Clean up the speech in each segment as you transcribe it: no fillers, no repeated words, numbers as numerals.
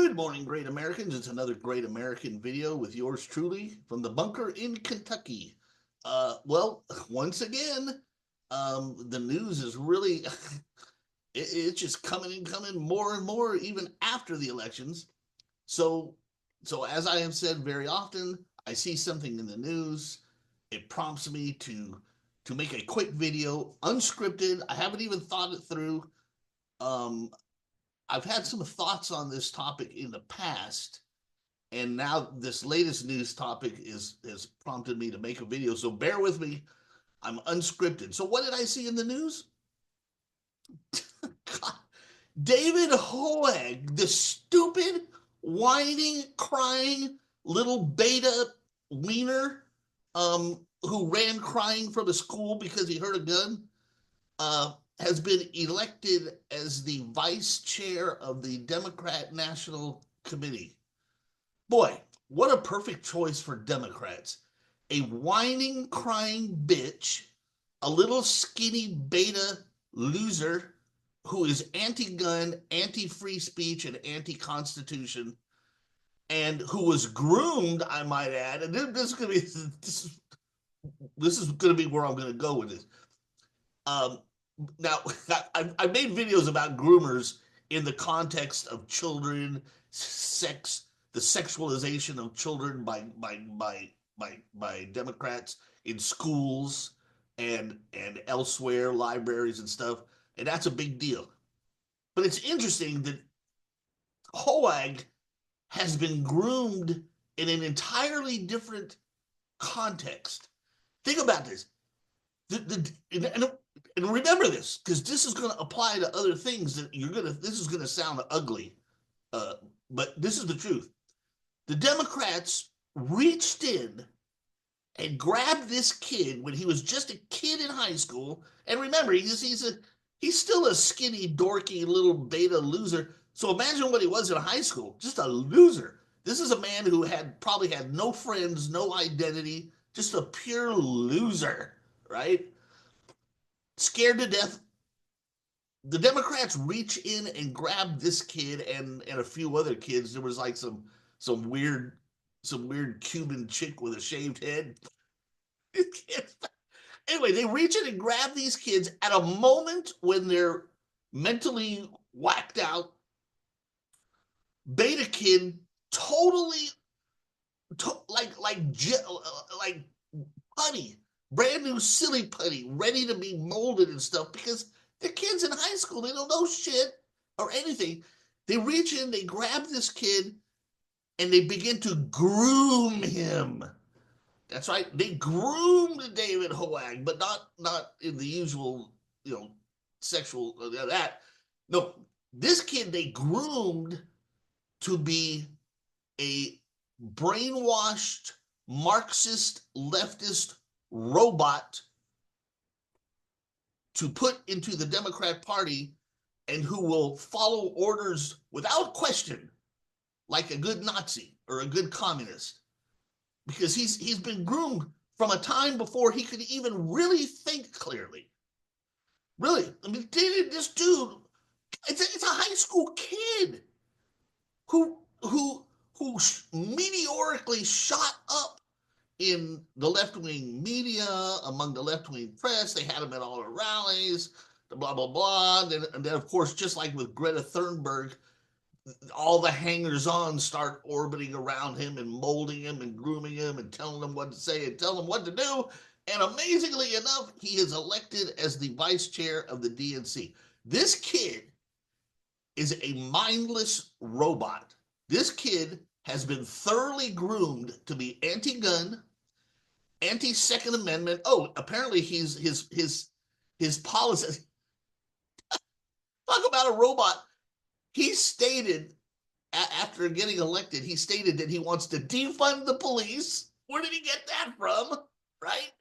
Good morning, great Americans. It's another great American video with yours truly from the bunker in Kentucky. Once again, the news is really, it's just coming and coming more and more, even after the elections. So, so as I have said very often, I see something in the news, it prompts me to make a quick video, unscripted. I haven't even thought it through. Um, I've had some thoughts on this topic in the past, and now this latest news topic has prompted me to make a video. So bear with me. I'm unscripted. So what did I see in the news? God, David Hogg, the stupid, whining, crying little beta wiener, who ran crying from a school because he heard a gun, has been elected as the vice chair of the Democrat National Committee. Boy, what a perfect choice for Democrats. A whining, crying bitch, a little skinny beta loser who is anti-gun, anti-free speech, and anti-constitution, and who was groomed, I might add. And this is going to be this is going to be where I'm going to go with this. Now, I made videos about groomers in the context of children, sex, the sexualization of children by Democrats in schools and elsewhere, libraries and stuff, and that's a big deal. But it's interesting that Hoag has been groomed in an entirely different context. Think about this. And remember this, because this is going to apply to other things that this is going to sound ugly, but this is the truth. The Democrats reached in and grabbed this kid when he was just a kid in high school. And remember, he's still a skinny, dorky little beta loser. So imagine what he was in high school, just a loser. This is a man who probably had no friends, no identity, just a pure loser, right? Scared to death. The Democrats reach in and grab this kid and a few other kids. There was like some weird Cuban chick with a shaved head. Anyway, they reach in and grab these kids at a moment when they're mentally whacked out. Beta kid, totally like putty, brand new silly putty, ready to be molded and stuff, because they're kids in high school. They don't know shit or anything. They reach in, they grab this kid, and they begin to groom him. That's right. They groomed David Hoag, but not in the usual, sexual that. No, this kid they groomed to be a brainwashed Marxist leftist robot to put into the Democrat Party, and who will follow orders without question, like a good Nazi or a good communist, because he's been groomed from a time before he could even really think clearly. Really, I mean, this dude, it's a high school kid who meteorically shot up in the left-wing media, among the left-wing press. They had him at all the rallies, the blah, blah, blah. And then, of course, just like with Greta Thunberg, all the hangers-on start orbiting around him and molding him and grooming him and telling him what to say and telling him what to do. And amazingly enough, he is elected as the vice chair of the DNC. This kid is a mindless robot. This kid has been thoroughly groomed to be anti-gun, anti-Second Amendment. Oh, apparently his policy. Talk about a robot. He stated, after getting elected, he stated that he wants to defund the police. Where did he get that from? Right?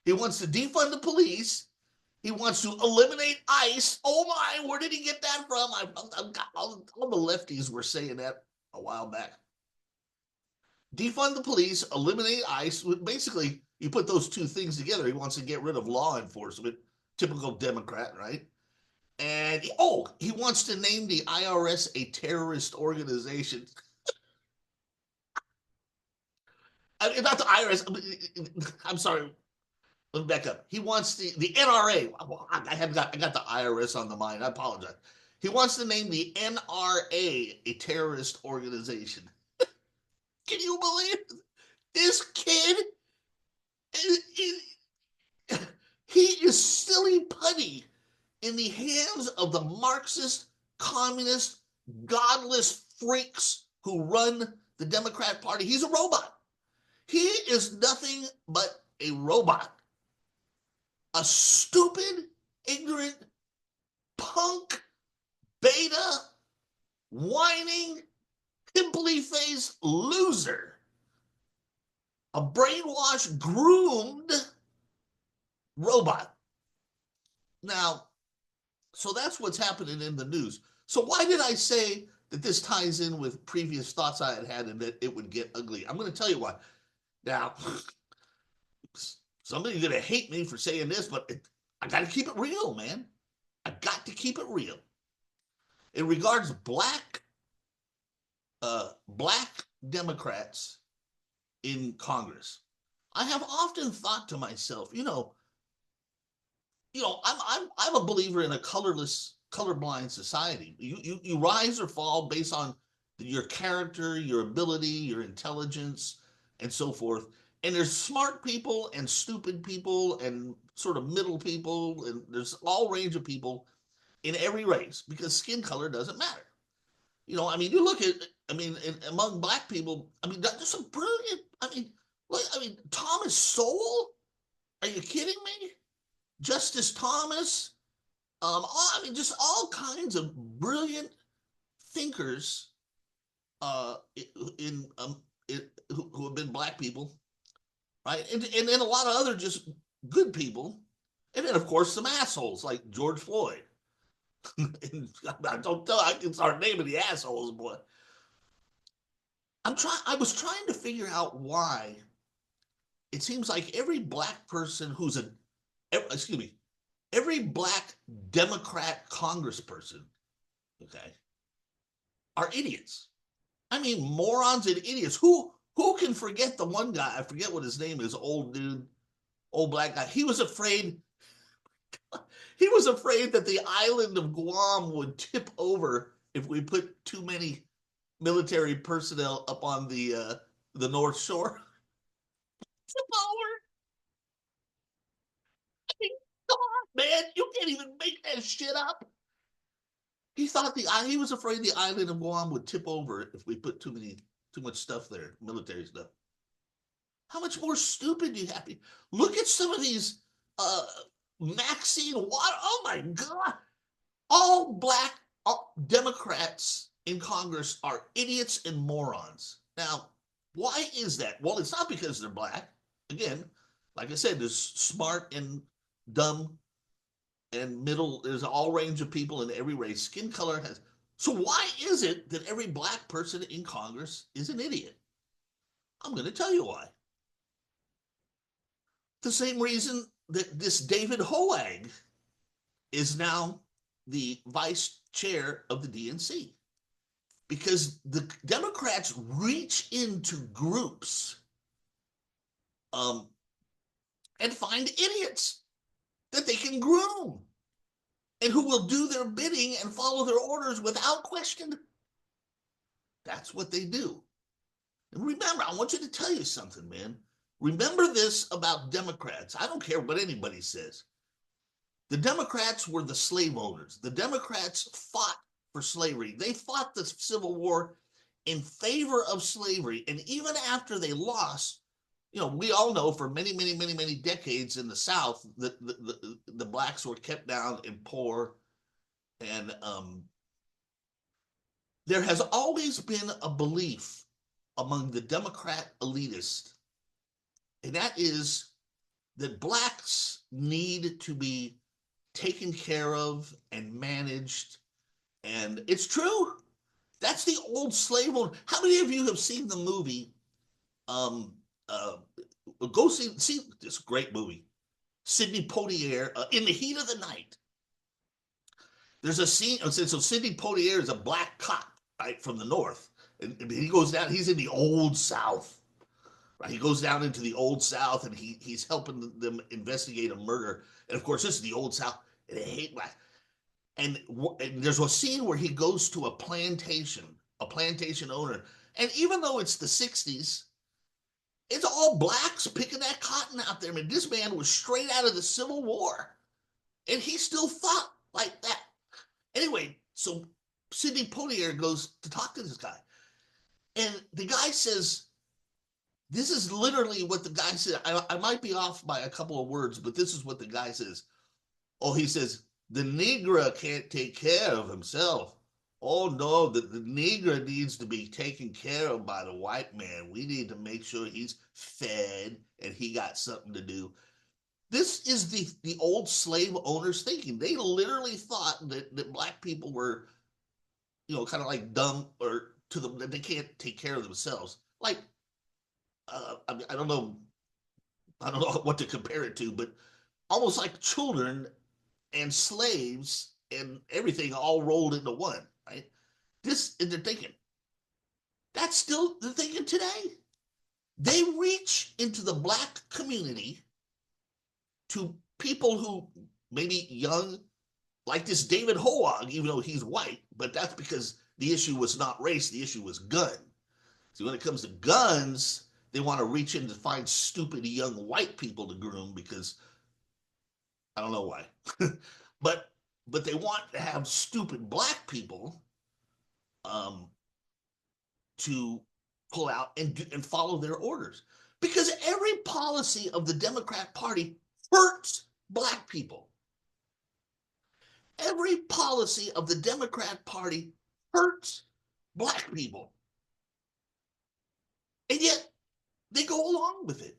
He wants to defund the police. He wants to eliminate ICE. Oh my, where did he get that from? All the lefties were saying that a while back. Defund the police, eliminate ICE. Basically, you put those two things together. He wants to get rid of law enforcement. Typical Democrat, right? And he wants to name the IRS a terrorist organization. I mean, not the IRS. I'm sorry. Let me back up. He wants the NRA. I got the IRS on the mind. I apologize. He wants to name the NRA a terrorist organization. Can you believe it? This kid? He is silly putty in the hands of the Marxist, communist, godless freaks who run the Democrat Party. He's a robot. He is nothing but a robot. A stupid, ignorant, punk, beta, whining, pimply-faced loser. A brainwashed, groomed robot. Now, so that's what's happening in the news. So why did I say that this ties in with previous thoughts I had and that it would get ugly? I'm going to tell you why. Now, somebody's going to hate me for saying this, but I got to keep it real, man. I got to keep it real. In regards black Democrats in Congress, I have often thought to myself, I'm a believer in a colorblind society. You rise or fall based on your character, your ability, your intelligence, and so forth. And there's smart people and stupid people and sort of middle people, and there's all range of people in every race because skin color doesn't matter. You look at, among black people, there's some brilliant, Thomas Sowell, are you kidding me? Justice Thomas, just all kinds of brilliant thinkers who have been black people, right? And then a lot of other just good people. And then, of course, some assholes like George Floyd. I can start naming the assholes, boy. I was trying to figure out why it seems like every black person every black Democrat congressperson, okay, are idiots. Morons and idiots. Who can forget the one guy? I forget what his name is. Old dude, old black guy. He was afraid. He was afraid that the island of Guam would tip over if we put too many military personnel up on the North Shore. Tip over. Come on, man! You can't even make that shit up. He was afraid the island of Guam would tip over if we put too much stuff there, military stuff. How much more stupid do you have to be? Look at some of these Maxine Water. Oh my God. All black Democrats in Congress are idiots and morons. Now, why is that? Well, it's not because they're black. Again, like I said, there's smart and dumb and middle. There's all range of people in every race. Skin color has. So why is it that every black person in Congress is an idiot? I'm going to tell you why. The same reason that this David Hogg is now the vice chair of the DNC. Because the Democrats reach into groups and find idiots that they can groom and who will do their bidding and follow their orders without question. That's what they do. And remember, I want you to tell you something, man. Remember this about Democrats. I don't care what anybody says. The Democrats were the slave owners. The Democrats fought for slavery. They fought the Civil War in favor of slavery. And even after they lost, we all know for many, many, many, many decades in the South, the blacks were kept down and poor. And there has always been a belief among the Democrat elitists, and that is that blacks need to be taken care of and managed. And it's true. That's the old slave owner. How many of you have seen the movie? Go see this great movie, Sidney Poitier, In the Heat of the Night. There's a scene. So Sidney Poitier is a black cop, right, from the North. And he goes down, he's in the Old South. Right? He goes down into the Old South and he's helping them investigate a murder. And of course, this is the Old South, and they hate black. And there's a scene where he goes to a plantation owner. And even though it's the 60s, it's all blacks picking that cotton out there. I mean, this man was straight out of the Civil War, and he still thought like that. Anyway, so Sidney Poitier goes to talk to this guy, and the guy says, this is literally what the guy said. I might be off by a couple of words, but this is what the guy says. Oh, he says, the Negro can't take care of himself. Oh, no, the Negro needs to be taken care of by the white man. We need to make sure he's fed and he got something to do. This is the old slave owners thinking. They literally thought that black people were, kind of like dumb, or to them, that they can't take care of themselves. Like, I don't know what to compare it to, but almost like children and slaves and everything all rolled into one, right? This is their thinking. That's still the thinking today. They reach into the black community, to people who maybe young, like this David Hogg, even though he's white, but that's because the issue was not race, the issue was gun. See, when it comes to guns, they want to reach in to find stupid young white people to groom, because I don't know why. but they want to have stupid black people to pull out and follow their orders, because every policy of the Democrat Party hurts black people. Every policy of the Democrat Party hurts black people. And yet they go along with it.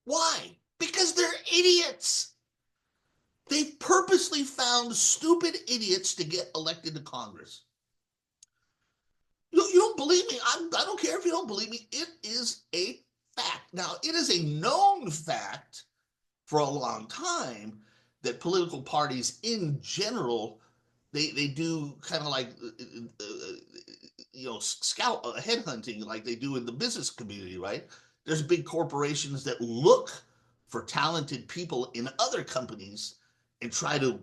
Why? Because they're idiots. They purposely found stupid idiots to get elected to Congress. You don't believe me? I don't care if you don't believe me. It is a fact. Now, it is a known fact for a long time that political parties in general, they do kind of like scout headhunting, like they do in the business community, right? There's big corporations that look for talented people in other companies and try to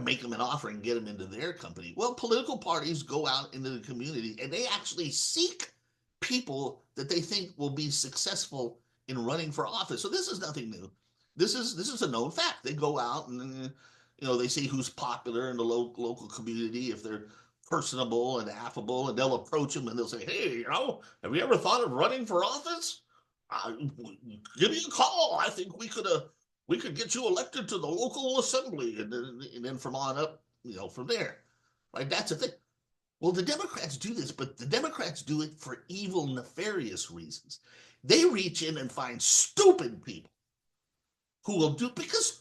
make them an offer and get them into their company. Well, political parties go out into the community and they actually seek people that they think will be successful in running for office. So this is nothing new. This is a known fact. They go out and they see who's popular in the local community, if they're personable and affable, and they'll approach them and they'll say, "Hey, have you ever thought of running for office? Give me a call. I think we could get you elected to the local assembly," and then from on up, from there, right? That's the thing. Well, the Democrats do this, but the Democrats do it for evil, nefarious reasons. They reach in and find stupid people who will do, because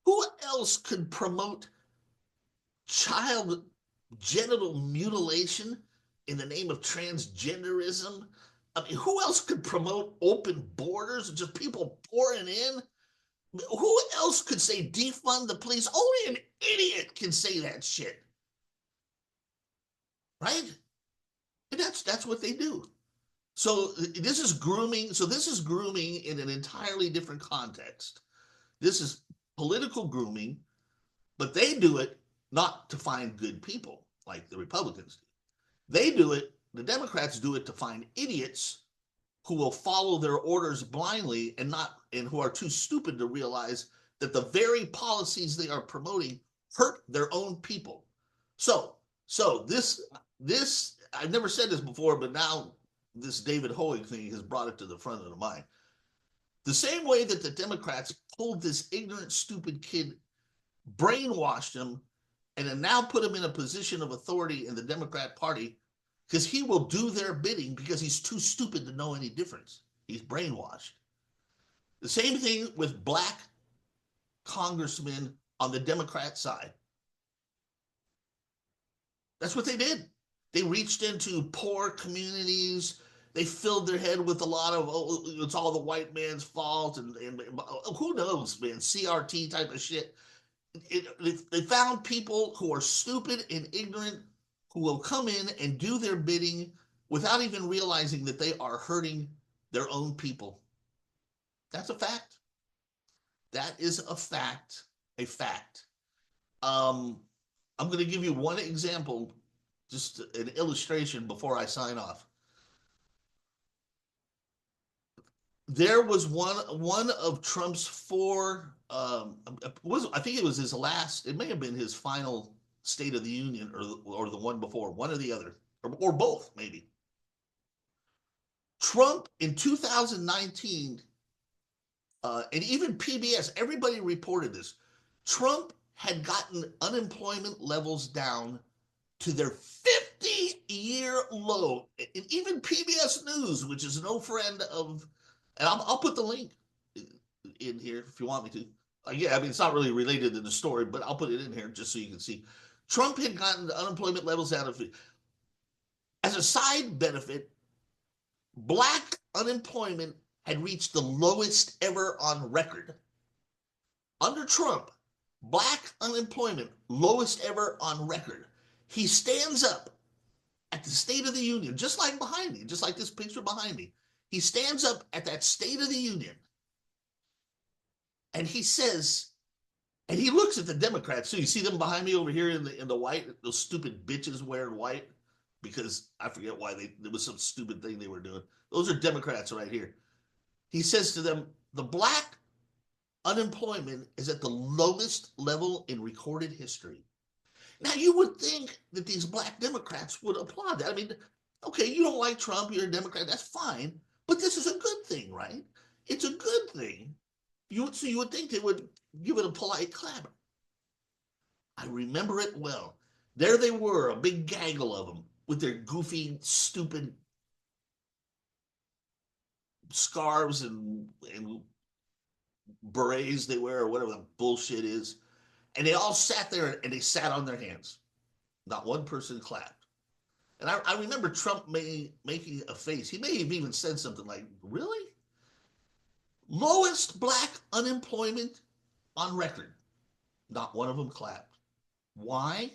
who else could promote child genital mutilation in the name of transgenderism? I mean, who else could promote open borders and just people pouring in? Who else could say defund the police? Only an idiot can say that shit, right? And that's what they do. So this is grooming. So this is grooming in an entirely different context. This is political grooming, but they do it not to find good people like the Republicans do. They do it, the Democrats do it to find idiots who will follow their orders blindly and who are too stupid to realize that the very policies they are promoting hurt their own people. So this I've never said this before, but now this David Hogg thing has brought it to the front of the mind. The same way that the Democrats pulled this ignorant, stupid kid, brainwashed him, and then now put him in a position of authority in the Democrat Party, because he will do their bidding because he's too stupid to know any difference. He's brainwashed. The same thing with black congressmen on the Democrat side. That's what they did. They reached into poor communities. They filled their head with a lot of, it's all the white man's fault, and who knows, man, CRT type of shit. they found people who are stupid and ignorant who will come in and do their bidding without even realizing that they are hurting their own people. That's a fact. That is a fact. A fact. I'm going to give you one example, just an illustration before I sign off. There was one of Trump's four. I think it was his last. It may have been his final State of the Union, or the one before, one or the other, or both maybe. Trump in 2019, and even PBS, everybody reported this. Trump had gotten unemployment levels down to their 50-year low. And even PBS News, which is no friend of, and I'll put the link in here if you want me to. Yeah, I mean, it's not really related to the story, but I'll put it in here just so you can see. Trump had gotten unemployment levels out of it. As a side benefit, black unemployment had reached the lowest ever on record. Under Trump, black unemployment, lowest ever on record. He stands up at the State of the Union, just like behind me, just like this picture behind me. He stands up at that State of the Union and he says, and he looks at the Democrats. So you see them behind me over here in the white, those stupid bitches wearing white, because I forget why there was some stupid thing they were doing. Those are Democrats right here. He says to them, the black unemployment is at the lowest level in recorded history. Now, you would think that these black Democrats would applaud that. I mean, okay, you don't like Trump, you're a Democrat, that's fine. But this is a good thing, right? It's a good thing. So you would think they would give it a polite clap. I remember it well. There they were, a big gaggle of them, with their goofy, stupid scarves and berets they wear, or whatever the bullshit is. And they all sat there and they sat on their hands. Not one person clapped. And I remember Trump making a face. He may have even said something like, really? Lowest black unemployment on record. Not one of them clapped. Why?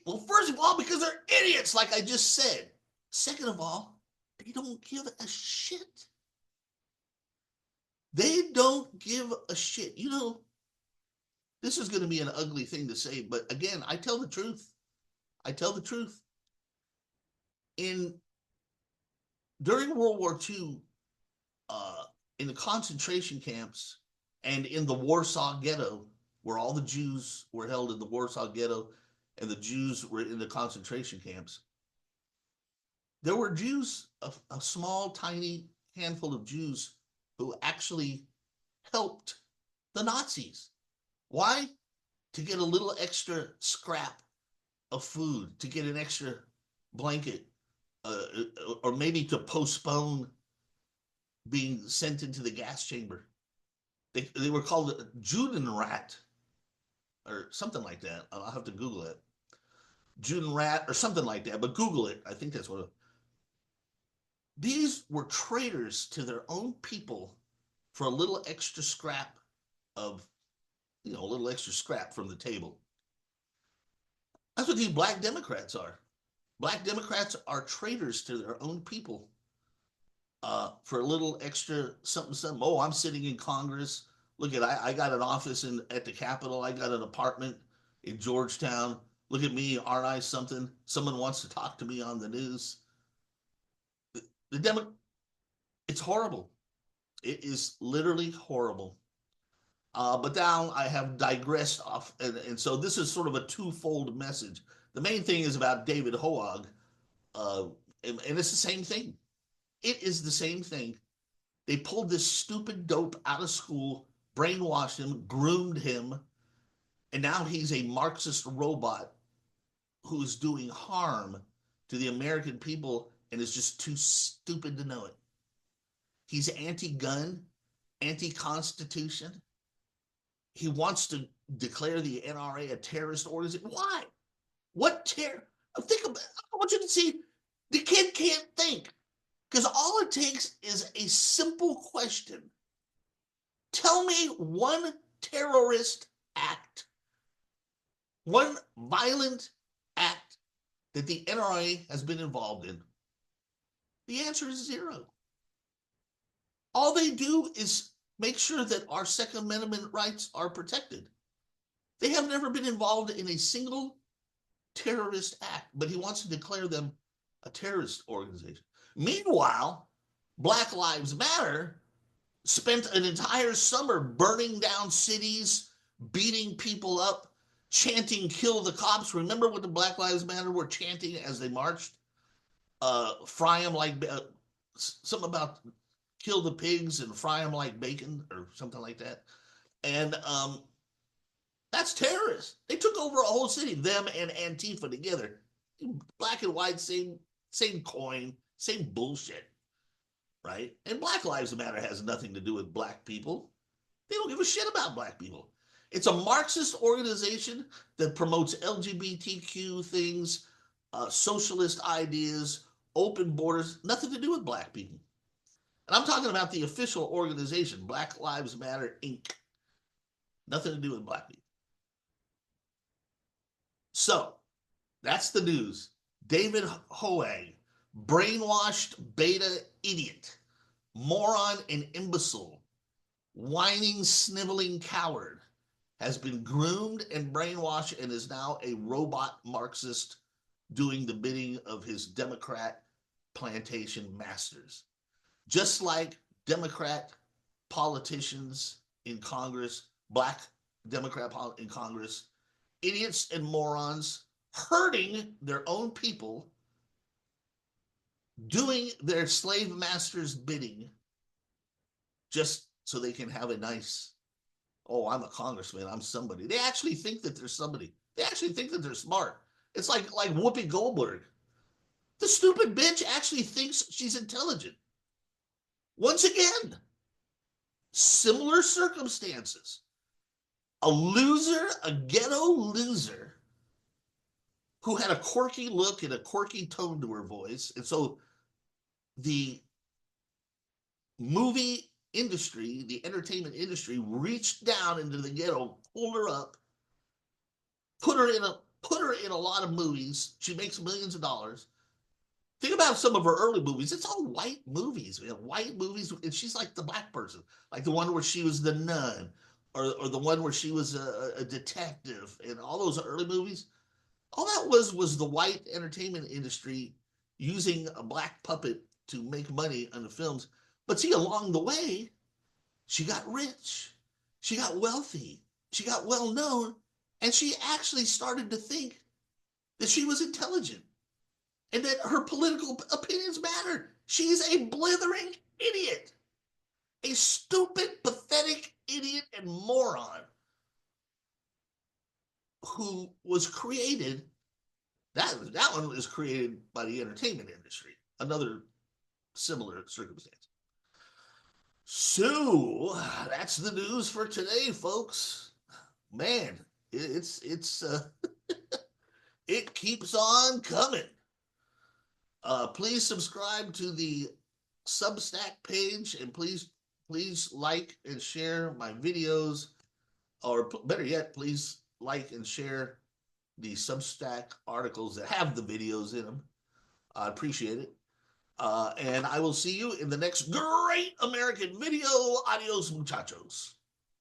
Well, first of all, because they're idiots, like I just said. Second of all, they don't give a shit. They don't give a shit. You know, this is going to be an ugly thing to say, but again, I tell the truth. I tell the truth. During World War II, in the concentration camps and in the Warsaw Ghetto, where all the Jews were held in the Warsaw Ghetto and the Jews were in the concentration camps, there were Jews, a small, tiny handful of Jews who actually helped the Nazis. Why? To get a little extra scrap of food, to get an extra blanket, or maybe to postpone being sent into the gas chamber. They were called Judenrat, or something like that. I'll have to Google it. Judenrat, or something like that, but Google it. I think that's what These were traitors to their own people for a little extra scrap of, a little extra scrap from the table. That's what these black Democrats are. Black Democrats are traitors to their own people for a little extra something. Oh, I'm sitting in Congress. Look I got an office at the Capitol. I got an apartment in Georgetown. Look at me, aren't I something? Someone wants to talk to me on the news. It's horrible. It is literally horrible. But now I have digressed off, and so this is sort of a twofold message. The main thing is about David Hogg, and it's the same thing. It is the same thing. They pulled this stupid dope out of school, brainwashed him, groomed him, and now he's a Marxist robot who is doing harm to the American people and is just too stupid to know it. He's anti-gun, anti-constitution. He wants to declare the NRA a terrorist organization. Why? What terror? Think about it. I want you to see the kid can't think, because all it takes is a simple question. Tell me one terrorist act, one violent act that the NRA has been involved in? The answer is zero. All they do is make sure that our Second Amendment rights are protected. They have never been involved in a single terrorist act, but he wants to declare them a terrorist organization. Meanwhile, Black Lives Matter spent an entire summer burning down cities, beating people up, chanting "kill the cops." Remember what the Black Lives Matter were chanting as they marched? Fry them like something about kill the pigs and fry them like bacon or something like that. And that's terrorists. They took over a whole city, them and Antifa together. Black and white, same coin, same bullshit, right? And Black Lives Matter has nothing to do with black people. They don't give a shit about black people. It's a Marxist organization that promotes LGBTQ things, socialist ideas, open borders, nothing to do with black people. And I'm talking about the official organization, Black Lives Matter, Inc. Nothing to do with black people. So, that's the news. David Hogg, brainwashed beta idiot, moron and imbecile, whining, sniveling coward, has been groomed and brainwashed and is now a robot Marxist doing the bidding of his Democrat plantation masters. Just like Democrat politicians in Congress, black Democrat in Congress, idiots and morons hurting their own people, doing their slave masters' bidding just so they can have a nice, oh, I'm a congressman, I'm somebody. They actually think that they're somebody. They actually think that they're smart. It's like Whoopi Goldberg. The stupid bitch actually thinks she's intelligent. Once again, similar circumstances. A loser, a ghetto loser, who had a quirky look and a quirky tone to her voice. And so the movie industry, the entertainment industry, reached down into the ghetto, pulled her up, put her in a lot of movies. She makes millions of dollars. Think about some of her early movies. It's all white movies, man. White movies, and she's like the black person, like the one where she was the nun, or the one where she was a detective, and all those early movies. All that was the white entertainment industry using a black puppet to make money on the films. But see, along the way, she got rich, she got wealthy, she got well known, and she actually started to think that she was intelligent and that her political opinions mattered. She's a blithering idiot, a stupid, pathetic idiot and moron who was created. That one was created by the entertainment industry. Another similar circumstance. So that's the news for today, folks. Man, it's it keeps on coming. Please subscribe to the Substack page, and please like and share my videos, or better yet, please like and share the Substack articles that have the videos in them. I appreciate it. And I will see you in the next great American video. Adios, muchachos.